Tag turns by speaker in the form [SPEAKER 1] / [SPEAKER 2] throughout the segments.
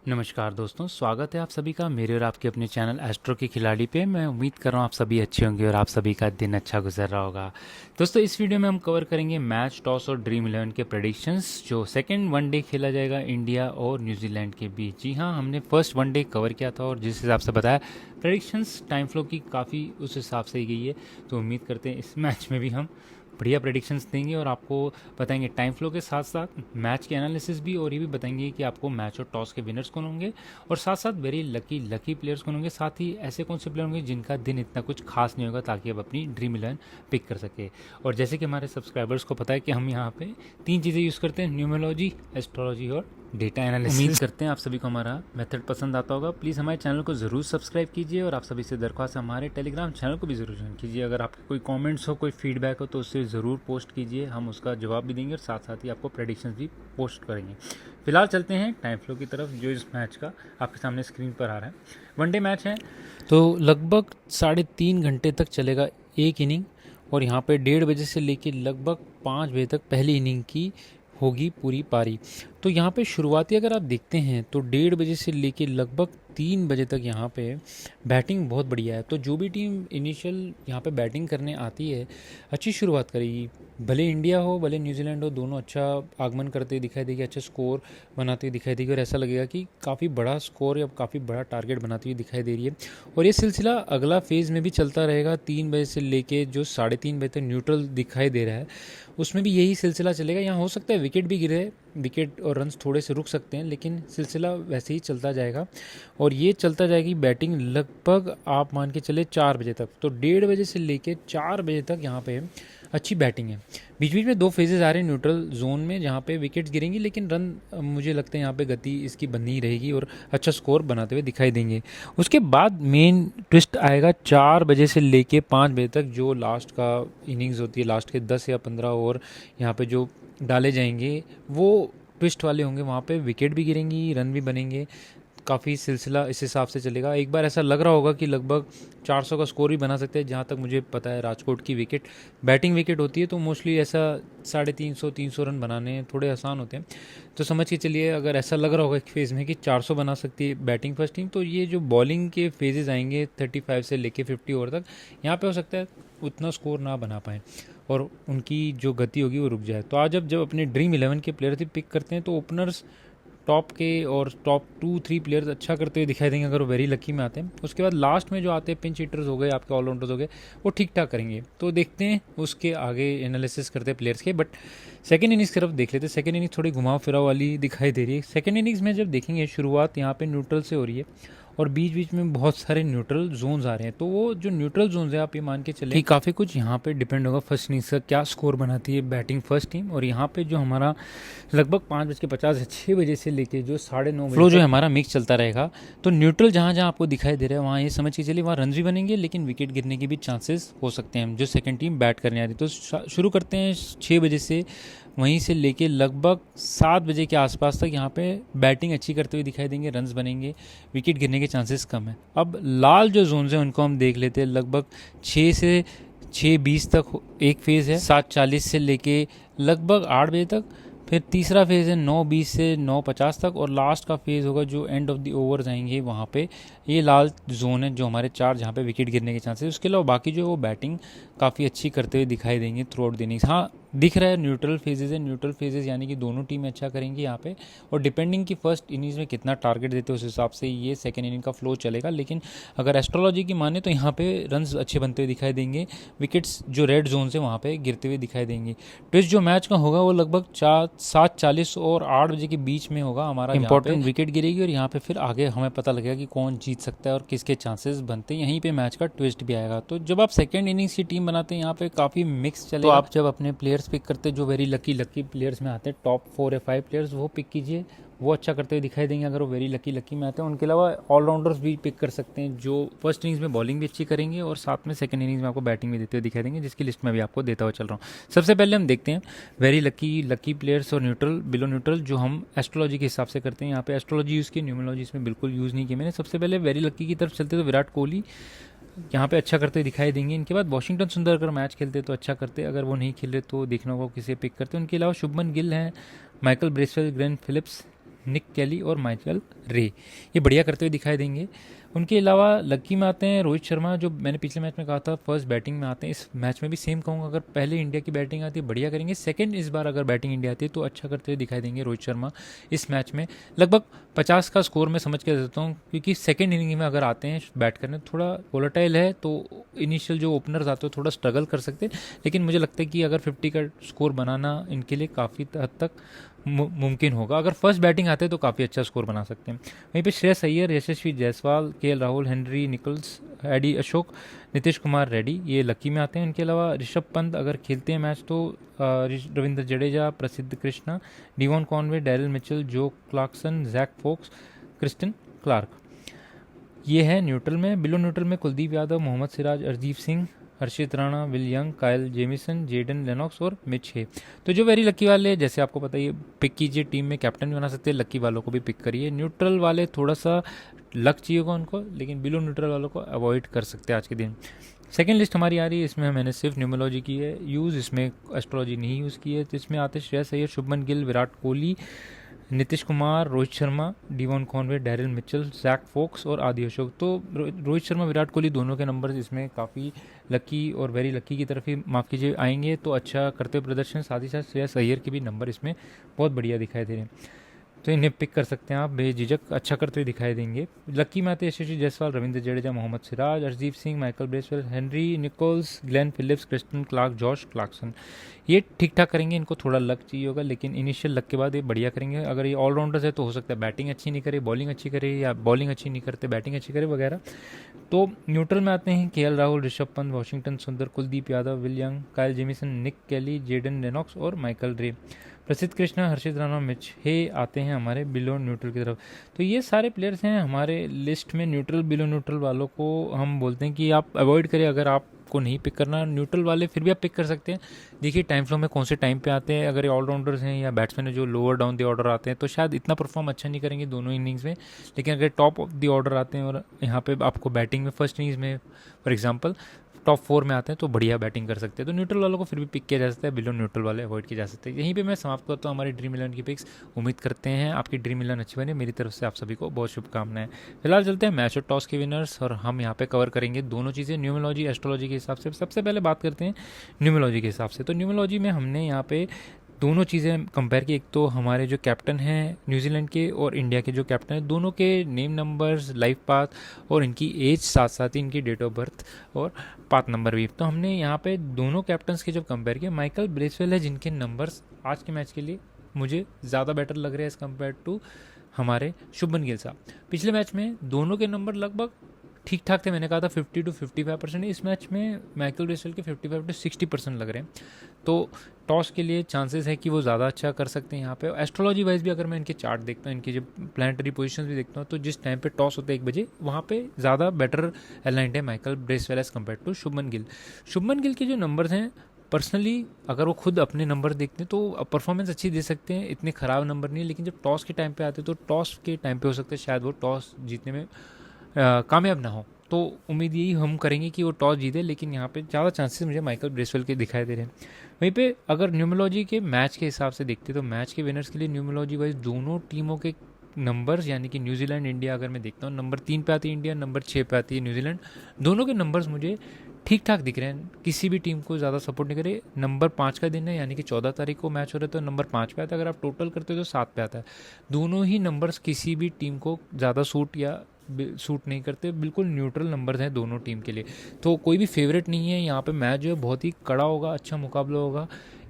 [SPEAKER 1] नमस्कार दोस्तों, स्वागत है आप सभी का मेरे और आपके अपने चैनल एस्ट्रो के खिलाड़ी पे। मैं उम्मीद कर रहा हूँ आप सभी अच्छे होंगे और आप सभी का दिन अच्छा गुजर रहा होगा। दोस्तों, इस वीडियो में हम कवर करेंगे मैच, टॉस और ड्रीम 11 के प्रेडिक्शंस जो सेकंड वनडे खेला जाएगा इंडिया और न्यूजीलैंड के बीच। जी हाँ, हमने फर्स्ट वनडे कवर किया था और जिस हिसाब से बताया प्रेडिक्शंस टाइम फ्लो की काफ़ी उस हिसाब से ही गई है। तो उम्मीद करते हैं इस मैच में भी हम बढ़िया प्रेडिक्शंस देंगे और आपको बताएंगे टाइम फ्लो के साथ साथ मैच के एनालिसिस भी, और ये भी बताएंगे कि आपको मैच और टॉस के विनर्स कौन होंगे और साथ साथ वेरी लकी प्लेयर्स कौन होंगे, साथ ही ऐसे कौन से प्लेयर होंगे जिनका दिन इतना कुछ खास नहीं होगा, ताकि आप अपनी ड्रीम 11 पिक कर सके। और जैसे कि हमारे सब्सक्राइबर्स को पता है कि हम यहाँ पे 3 चीज़ें यूज़ करते हैं, न्यूमरोलॉजी, एस्ट्रोलॉजी और डेटा एनालिसिस। उम्मीद करते हैं आप सभी को हमारा मेथड पसंद आता होगा। प्लीज़ हमारे चैनल को ज़रूर सब्सक्राइब कीजिए और आप सभी से दरख्वास्त है हमारे टेलीग्राम चैनल को भी ज़रूर ज्वाइन कीजिए। अगर आपके कोई कमेंट्स हो, कोई फीडबैक हो तो उससे ज़रूर पोस्ट कीजिए, हम उसका जवाब भी देंगे और साथ साथ ही आपको प्रेडिक्शंस भी पोस्ट करेंगे। फिलहाल चलते हैं टाइम फ्लो की तरफ, जो इस मैच का आपके सामने स्क्रीन पर आ रहा है। वनडे मैच है तो लगभग 3.5 घंटे तक चलेगा एक इनिंग, और यहाँ पे 1:30 बजे से लेकर लगभग 5 बजे तक पहली इनिंग की होगी पूरी पारी। तो यहाँ पे शुरुआती अगर आप देखते हैं तो 1:30 बजे से लेके लगभग 3 बजे तक यहाँ पे बैटिंग बहुत बढ़िया है। तो जो भी टीम इनिशियल यहाँ पे बैटिंग करने आती है अच्छी शुरुआत करेगी, भले इंडिया हो भले न्यूजीलैंड हो, दोनों अच्छा आगमन करते हुए दिखाई देगी, अच्छा स्कोर बनाते हुए दिखाई देगी और ऐसा लगेगा कि काफ़ी बड़ा स्कोर या काफ़ी बड़ा टारगेट बनाती हुई दिखाई दे रही है। और ये सिलसिला अगला फेज़ में भी चलता रहेगा, 3 बजे से लेके जो 3:30 बजे तक न्यूट्रल दिखाई दे रहा है उसमें भी यही सिलसिला चलेगा। यहाँ हो सकता है विकेट भी गिरे, विकेट और रन्स थोड़े से रुक सकते हैं, लेकिन सिलसिला वैसे ही चलता जाएगा और ये चलता जाएगी बैटिंग लगभग आप मान के चले 4 बजे तक। तो 1:30 बजे से लेके 4 बजे तक यहाँ पे अच्छी बैटिंग है। बीच बीच में 2 फेजेस आ रहे हैं न्यूट्रल जोन में जहाँ पे विकेट्स गिरेंगी, लेकिन रन मुझे लगता है यहाँ पे गति इसकी बनी रहेगी और अच्छा स्कोर बनाते हुए दिखाई देंगे। उसके बाद मेन ट्विस्ट आएगा 4 बजे से लेके 5 बजे तक, जो लास्ट का इनिंग्स होती है, लास्ट के 10 या 15 ओवर यहाँ पे जो डाले जाएंगे वो ट्विस्ट वाले होंगे। वहाँ पे विकेट भी गिरेंगी, रन भी बनेंगे, काफ़ी सिलसिला इस हिसाब से चलेगा। एक बार ऐसा लग रहा होगा कि लगभग 400 का स्कोर भी बना सकते हैं, जहाँ तक मुझे पता है राजकोट की विकेट बैटिंग विकेट होती है तो मोस्टली ऐसा 350-300 रन बनाने थोड़े आसान होते हैं। तो समझ के चलिए अगर ऐसा लग रहा होगा एक फेज़ में कि 400 बना सकती है बैटिंग फर्स्ट टीम, तो ये जो बॉलिंग के फेजेस आएंगे 35 से लेके 50 ओवर तक, यहाँ पे हो सकता है उतना स्कोर ना बना पाएँ और उनकी जो गति होगी वो रुक जाए। तो आज जब अपने ड्रीम 11 के प्लेयर पिक करते हैं तो ओपनर्स टॉप के और टॉप 2-3 प्लेयर्स अच्छा करते हुए दिखाई देंगे अगर वो वेरी लकी में आते हैं। उसके बाद लास्ट में जो आते हैं पिंच हिटर्स हो गए, आपके ऑलराउंडर्स हो गए, वो ठीक ठाक करेंगे। तो देखते हैं उसके आगे एनालिसिस करते हैं प्लेयर्स के। बट सेकेंड इनिंग्स की तरफ देख लेते हैं। सेकेंड इनिंग्स थोड़ी घुमाव फिराव वाली दिखाई दे रही है। सेकेंड इनिंग्स में जब देखेंगे शुरुआत यहाँ पे न्यूट्रल से हो रही है और बीच बीच में बहुत सारे न्यूट्रल जोन्स आ रहे हैं। तो वो जो न्यूट्रल जोन्स है आप ये मान के चले कि काफ़ी कुछ यहाँ पे डिपेंड होगा फर्स्ट इनिंग्स का क्या स्कोर बनाती है बैटिंग फर्स्ट टीम। और यहाँ पे जो हमारा लगभग 5:50 या 6 बजे से लेके जो 9:30 फ्लो जो हमारा मिक्स चलता रहेगा, तो न्यूट्रल जहाँ जहाँ आपको दिखाई दे रहा है वहाँ ये समझ के चलिए वहाँ रन भी बनेंगे, लेकिन विकेट गिरने के भी चांसेस हो सकते हैं जो सेकंड टीम बैट करने आ रही है। तो शुरू करते हैं 6 बजे से, वहीं से लेके लगभग 7 बजे के आसपास तक यहाँ पे बैटिंग अच्छी करते हुए दिखाई देंगे, रन्स बनेंगे, विकेट गिरने के चांसेस कम है। अब लाल जो जोन है उनको हम देख लेते हैं। लगभग 6 से 6:20 तक एक फेज़ है, 7:40 से लेके लगभग 8 बजे तक, फिर तीसरा फेज़ है 9:20 से 9:50 तक, और लास्ट का फेज़ होगा जो एंड ऑफ द ओवर्स आएंगे वहाँ पे। ये लाल जोन है जो हमारे 4 जहाँ पे विकेट गिरने के चांसेस। उसके अलावा बाकी जो वो बैटिंग काफ़ी अच्छी करते हुए दिखाई देंगे थ्रू आउट द इनिंग्स। हाँ, दिख रहा है न्यूट्रल फेजेस है, न्यूट्रल फेजेस यानी कि दोनों टीमें अच्छा करेंगी यहाँ पे, और डिपेंडिंग की फर्स्ट इनिंग्स में कितना टारगेट देते हैं उस हिसाब से ये सेकंड इनिंग का फ्लो चलेगा। लेकिन अगर एस्ट्रोलॉजी की माने तो यहाँ पे रन्स अच्छे बनते हुए दिखाई देंगे, विकेट्स जो रेड जोन से वहाँ पे गिरते हुए दिखाई देंगे। ट्विस्ट जो मैच का होगा वो लगभग 7:40 और 8 बजे के बीच में होगा। हमारा इंपॉर्टेंट विकेट गिरेगी और यहाँ पे फिर आगे हमें पता लगेगा कि कौन जीत सकता है और किसके चांसेस बनते हैं। यहीं पे मैच का ट्विस्ट भी आएगा। तो जब आप सेकंड इनिंग्स की टीम बनाते हैं यहाँ पे काफ़ी मिक्स चलेगा। तो आप जब अपने प्लेयर्स पिक करते हैं जो वेरी लकी प्लेयर्स में आते हैं, टॉप 4 या 5 प्लेयर्स, वो पिक कीजिए, वो अच्छा करते हुए दिखाई देंगे अगर वो वेरी लकी में आते हैं। उनके अलावा ऑलराउंडर्स भी पिक कर सकते हैं जो फर्स्ट इनिंग्स में बॉलिंग भी अच्छी करेंगे और साथ में सेकंड इनिंग्स में आपको बैटिंग भी देते हुए दिखाई देंगे, जिसकी लिस्ट में भी आपको देता हुआ चल रहा हूँ। सबसे पहले हम देखते हैं वेरी लकी प्लेयर्स और न्यूट्रल, बिलो न्यूट्रल, जो हम एस्ट्रोलॉजी के हिसाब से करते हैं। यहाँ पे एस्ट्रोलॉजी यूज़ की, न्यूमरोलॉजी इसमें बिल्कुल यूज़ नहीं की मैंने। सबसे पहले वेरी लकी की तरफ चलते तो विराट कोहली यहाँ पे अच्छा करते दिखाई देंगे। इनके बाद वॉशिंगटन सुंदर अगर मैच खेलते तो अच्छा करते, अगर वो नहीं खेल रहे तो देखना होगा किसे पिक करते। उनके अलावा शुभमन गिल हैं, माइकल ब्रेसवेल, ग्लेन फिलिप्स, निक केली और माइकल रे, ये बढ़िया करते हुए दिखाई देंगे। उनके अलावा लकी में आते हैं रोहित शर्मा, जो मैंने पिछले मैच में कहा था फर्स्ट बैटिंग में आते हैं। इस मैच में भी सेम कहूँगा, अगर पहले इंडिया की बैटिंग आती है बढ़िया करेंगे, सेकंड इस बार अगर बैटिंग इंडिया आती है तो अच्छा करते हुए दिखाई देंगे रोहित शर्मा। इस मैच में लगभग 50 का स्कोर मैं समझ के देता हूँ, क्योंकि सेकंड इनिंग में अगर आते हैं बैट करने, थोड़ा वोलेटाइल है तो इनिशियल जो ओपनर्स आते हैं थोड़ा स्ट्रगल कर सकते हैं, लेकिन मुझे लगता है कि अगर 50 का स्कोर बनाना इनके लिए काफ़ी हद तक मुमकिन होगा। अगर फर्स्ट बैटिंग आते हैं तो काफ़ी अच्छा स्कोर बना सकते हैं। वहीं पे Shreyas Iyer, Yashasvi Jaiswal, K L Rahul, Henry Nicholls, Adi Ashok, Nitish Kumar Reddy, ये लकी में आते हैं। इनके अलावा ऋषभ पंत अगर खेलते हैं मैच तो Ravindra Jadeja, Prasidh Krishna, Devon Conway, Daryl Mitchell, Josh Clarkson, Zak Foulkes, Kristian Clarke, ये है न्यूट्रल में। बिलो न्यूट्रल में Kuldeep Yadav, Mohammed Siraj, Arshdeep Singh, Harshit Rana, Will Young, Kyle Jamieson, Jayden Lennox और मिच हे। तो जो वेरी लकी वाले, जैसे आपको पता है पिक कीजिए, टीम में कैप्टन भी बना सकते हैं, लकी वालों को भी पिक करिए। न्यूट्रल वाले थोड़ा सा लक चाहिए होगा उनको, लेकिन बिलो न्यूट्रल वालों को अवॉइड कर सकते हैं आज के दिन। सेकेंड लिस्ट हमारी आ रही है, इसमें मैंने सिर्फ न्यूमोलॉजी की है यूज़, इसमें एस्ट्रोलॉजी नहीं यूज़ की है। तो इसमें आते Shreyas Iyer, Shubman Gill, Virat Kohli, Nitish Kumar, Rohit Sharma, Devon Conway, Daryl Mitchell, Zak Foulkes और आदि अशोक। तो रोहित शर्मा, विराट कोहली दोनों के नंबर इसमें काफ़ी लकी और वेरी लकी की तरफ ही, माफ़ कीजिए, आएंगे तो अच्छा करते हुए प्रदर्शन। साथ ही साथ श्रेयस अय्यर के भी नंबर इसमें बहुत बढ़िया दिखाई दे रहे हैं, तो इन्हें पिक कर सकते हैं आप बेझिझक, अच्छा करते हुए दिखाई देंगे। लकी में आते हैं Yashasvi Jaiswal, Ravindra Jadeja, Mohammed Siraj, Arshdeep Singh, Michael Bracewell, Henry Nicholls, Glenn Phillips, Kristian Clarke, Josh Clarkson, ये ठीक ठाक करेंगे। इनको थोड़ा लक चाहिए होगा, लेकिन इनिशियल लक के बाद ये बढ़िया करेंगे। अगर ये ऑलराउंडर्स है तो हो सकता है बैटिंग अच्छी नहीं करे, बॉलिंग अच्छी करे, या बॉलिंग अच्छी नहीं करते बैटिंग अच्छी करे वगैरह। तो न्यूट्रल में आते हैं केएल राहुल, ऋषभ पंत, वाशिंगटन सुंदर, Kuldeep Yadav, will Young, Kyle Jameson, निक केली, जेडन लेनॉक्स और माइकल रे। प्रसिद्ध कृष्णा, हर्षित राणा, मिच हे आते हैं हमारे बिलो न्यूट्रल की तरफ। तो ये सारे प्लेयर्स हैं हमारे लिस्ट में। न्यूट्रल, बिलो न्यूट्रल वालों को हम बोलते हैं कि आप अवॉइड करें, अगर आपको नहीं पिक करना। न्यूट्रल वाले फिर भी आप पिक कर सकते हैं। देखिए टाइम फ्लो में कौन से टाइम पे आते हैं, अगर ये ऑलराउंडर्स हैं या बैट्समैन है जो लोअर डाउन द ऑर्डर आते हैं तो शायद इतना परफॉर्म अच्छा नहीं करेंगे दोनों इनिंग्स में, लेकिन अगर टॉप ऑफ द ऑर्डर आते हैं और यहाँ पे आपको बैटिंग में फर्स्ट इनिंग्स में फॉर एग्जाम्पल टॉप 4 में आते हैं तो बढ़िया बैटिंग कर सकते हैं। तो न्यूट्रल वालों को फिर भी पिक किया जा सकता है, बिलो न्यूट्रल वाले अवॉइड किए जा सकते हैं। यहीं पे मैं समाप्त करता हूँ हमारी ड्रीम 11 की पिक्स। उम्मीद करते हैं आपकी ड्रीम 11 अच्छी बने। मेरी तरफ से आप सभी को बहुत शुभकामनाएं। फिलहाल चलते हैं मैच और टॉस के विनर्स, और हम यहाँ पे कवर करेंगे दोनों चीज़ें, न्यूमोलॉजी एस्ट्रोलॉजी के हिसाब से। सबसे पहले बात करते हैं न्यूमोलॉजी के हिसाब से। तो न्यूमोलॉजी में हमने यहाँ पे दोनों चीज़ें कंपेयर की। एक तो हमारे जो कैप्टन हैं न्यूजीलैंड के और इंडिया के जो कैप्टन हैं, दोनों के नेम नंबर्स, लाइफ पाथ और इनकी एज, साथ साथ ही इनकी डेट ऑफ बर्थ और पाथ नंबर भी। तो हमने यहाँ पे दोनों कैप्टन्स के जब कंपेयर किया, माइकल ब्रेसवेल है जिनके नंबर्स आज के मैच के लिए मुझे ज़्यादा बेटर लग रहे हैं एज़ कम्पेयर टू हमारे शुभमन गिल साहब। पिछले मैच में दोनों के नंबर लगभग ठीक ठाक थे, मैंने कहा था 50 to 55%। इस मैच में माइकल ब्रेसवेल के 55 to 60% लग रहे हैं। तो टॉस के लिए चांसेस है कि वो ज़्यादा अच्छा कर सकते हैं यहाँ पे। एस्ट्रोलॉजी वाइज भी अगर मैं इनके चार्ट देखता हूँ, इनकी जो प्लानिटरी पोजीशंस भी देखता हूँ, तो जिस टाइम पे टॉस होता है 1 बजे, वहाँ पे ज़्यादा बेटर अलाइंड है Michael Bracewell as compared to Shubman Gill. Shubman Gill के जो नंबर्स हैं पर्सनली, अगर वो खुद अपने नंबर देखते हैं तो परफॉर्मेंस अच्छी दे सकते हैं, इतने ख़राब नंबर नहीं है, लेकिन जब टॉस के टाइम पे आते हैं तो टॉस के टाइम पे हो सकता है शायद वो टॉस जीतने में कामयाब ना हो। तो उम्मीद यही हम करेंगे कि वो टॉस जीते, लेकिन यहाँ पे ज़्यादा चांसेस मुझे माइकल ब्रेसवेल के दिखाई दे रहे हैं। वहीं पे अगर न्यूमोलॉजी के मैच के हिसाब से देखते तो मैच के विनर्स के लिए न्यूमोलॉजी वाइज दोनों टीमों के नंबर्स, यानी कि न्यूजीलैंड इंडिया अगर मैं देखता हूँ, नंबर 3 पे आती है इंडिया, नंबर 6 पे आती है न्यूजीलैंड। दोनों के नंबर्स मुझे ठीक ठाक दिख रहे हैं, किसी भी टीम को ज़्यादा सपोर्ट नहीं करे। नंबर 5 का दिन है, यानी कि 14 तारीख को मैच हो रहा है, तो नंबर 5 पे आता है। अगर आप टोटल करते हो तो 7 पे आता है। दोनों ही नंबर्स किसी भी टीम को ज़्यादा सूट नहीं करते, बिल्कुल न्यूट्रल नंबर्स हैं दोनों टीम के लिए। तो कोई भी फेवरेट नहीं है यहाँ पे। मैच जो है बहुत ही कड़ा होगा, अच्छा मुकाबला होगा।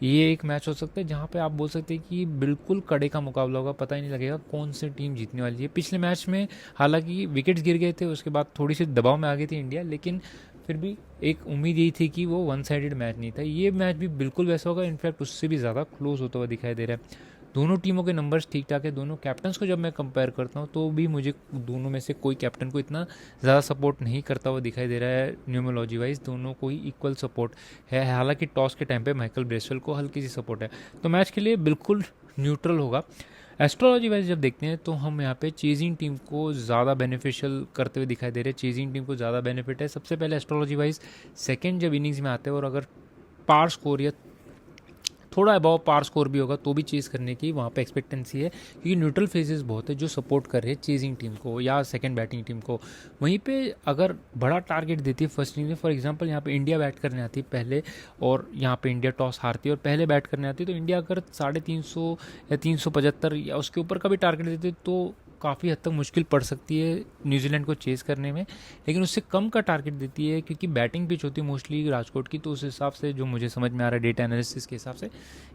[SPEAKER 1] ये एक मैच हो सकता है जहाँ पे आप बोल सकते हैं कि बिल्कुल कड़े का मुकाबला होगा, पता ही नहीं लगेगा कौन सी टीम जीतने वाली है। पिछले मैच में हालांकि विकेट्स गिर गए थे, उसके बाद थोड़ी सी दबाव में आ गई थी इंडिया, लेकिन फिर भी एक उम्मीद यही थी कि वो वन साइडेड मैच नहीं था। ये मैच भी बिल्कुल वैसा होगा, इनफैक्ट उससे भी ज़्यादा क्लोज होता हुआ दिखाई दे रहा है। दोनों टीमों के नंबर्स ठीक ठाक है। दोनों कैप्टन्स को जब मैं कंपेयर करता हूँ तो भी मुझे दोनों में से कोई कैप्टन को इतना ज़्यादा सपोर्ट नहीं करता हुआ दिखाई दे रहा है। न्यूमोलॉजी वाइज दोनों को ही इक्वल सपोर्ट है, हालांकि टॉस के टाइम पे माइकल ब्रेसवेल को हल्की सी सपोर्ट है। तो मैच के लिए बिल्कुल न्यूट्रल होगा। एस्ट्रोलॉजी वाइज जब देखते हैं तो हम यहाँ पे चेजिंग टीम को ज़्यादा बेनिफिशियल करते हुए दिखाई दे रहे हैं। चेजिंग टीम को ज़्यादा बेनिफिट है। सबसे पहले एस्ट्रोलॉजी वाइज सेकेंड जब इनिंग्स में आते हैं और अगर पार स्कोर या थोड़ा अबाव पार स्कोर भी होगा तो भी चेज़ करने की वहाँ पे एक्सपेक्टेंसी है, क्योंकि न्यूट्रल फेजेस बहुत है जो सपोर्ट कर रहे हैं चेजिंग टीम को या सेकंड बैटिंग टीम को। वहीं पे अगर बड़ा टारगेट देती है फर्स्ट इनिंग में, फॉर एग्जांपल यहाँ पे इंडिया बैट करने आती है पहले और यहाँ पे इंडिया टॉस हारती है और पहले बैट करने आती है, तो इंडिया अगर 350 या 375 या उसके ऊपर का भी टारगेट देती है तो काफ़ी हद तक मुश्किल पड़ सकती है न्यूजीलैंड को चेज़ करने में। लेकिन उससे कम का टारगेट देती है क्योंकि बैटिंग पिच होती है मोस्टली राजकोट की, तो उस हिसाब से जो मुझे समझ में आ रहा है डेटा एनालिसिस के हिसाब से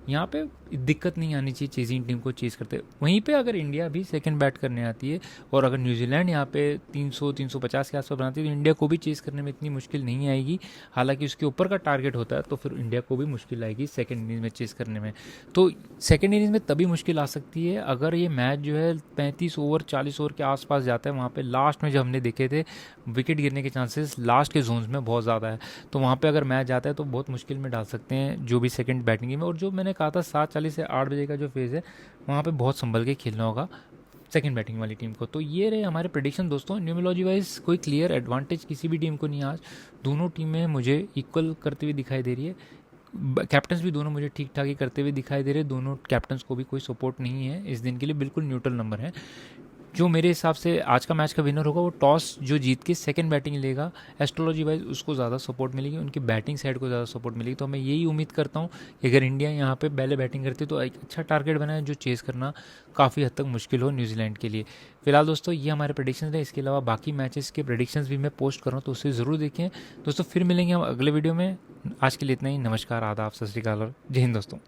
[SPEAKER 1] यहाँ पे दिक्कत नहीं आनी चाहिए चेजिंग टीम को चेज़ करते। वहीं पे अगर इंडिया भी सेकंड बैट करने आती है और अगर न्यूजीलैंड यहाँ पे 300-350 के आसपास बनाती है तो इंडिया को भी चेज़ करने में इतनी मुश्किल नहीं आएगी। हालांकि उसके ऊपर का टारगेट होता है तो फिर इंडिया को भी मुश्किल आएगी सेकेंड इनिंग में चेज़ करने में। तो सेकेंड इनिंग में तभी मुश्किल आ सकती है अगर ये मैच जो है 35 ओवर 40 ओवर के आसपास जाता है। वहाँ पे लास्ट में जो हमने देखे थे विकेट गिरने के चांसेस लास्ट के जोन्स में बहुत ज़्यादा है, तो वहाँ पे अगर मैच जाता है तो बहुत मुश्किल में डाल सकते हैं जो भी सेकंड बैटिंग में। और जो मैंने कहा था 7:40 से 8 बजे का जो फेज़ है वहाँ पे बहुत संभल के खेलना होगा सेकंड बैटिंग वाली टीम को। तो ये रहे हमारे प्रेडिक्शन दोस्तों। न्यूमरोलॉजी वाइज कोई क्लियर एडवांटेज किसी भी टीम को नहीं, आज दोनों टीमें मुझे इक्वल करती हुई दिखाई दे रही है। कैप्टन्स भी दोनों मुझे ठीक ठाक ही करते हुए दिखाई दे रहे हैं, दोनों कैप्टन्स को भी कोई सपोर्ट नहीं है इस दिन के लिए, बिल्कुल न्यूट्रल नंबर है। जो मेरे हिसाब से आज का मैच का विनर होगा वो टॉस जो जीत के सेकंड बैटिंग लेगा, एस्ट्रोलॉजी वाइज उसको ज़्यादा सपोर्ट मिलेगी, उनकी बैटिंग साइड को ज़्यादा सपोर्ट मिलेगी। तो मैं यही उम्मीद करता हूँ कि अगर इंडिया यहाँ पे पहले बैटिंग करती है तो एक अच्छा टारगेट बनाए जो चेज़ करना काफ़ी हद तक मुश्किल हो न्यूजीलैंड के लिए। फिलहाल दोस्तों ये हमारे प्रेडिक्शंस हैं, इसके अलावा बाकी मैचेस के प्रेडिक्शंस भी मैं पोस्ट कर रहा हूँ तो उसे ज़रूर देखें दोस्तों। फिर मिलेंगे हम अगले वीडियो में, आज के लिए इतना ही। नमस्कार, आदाब, सत श्री अकाल और जय हिंद दोस्तों।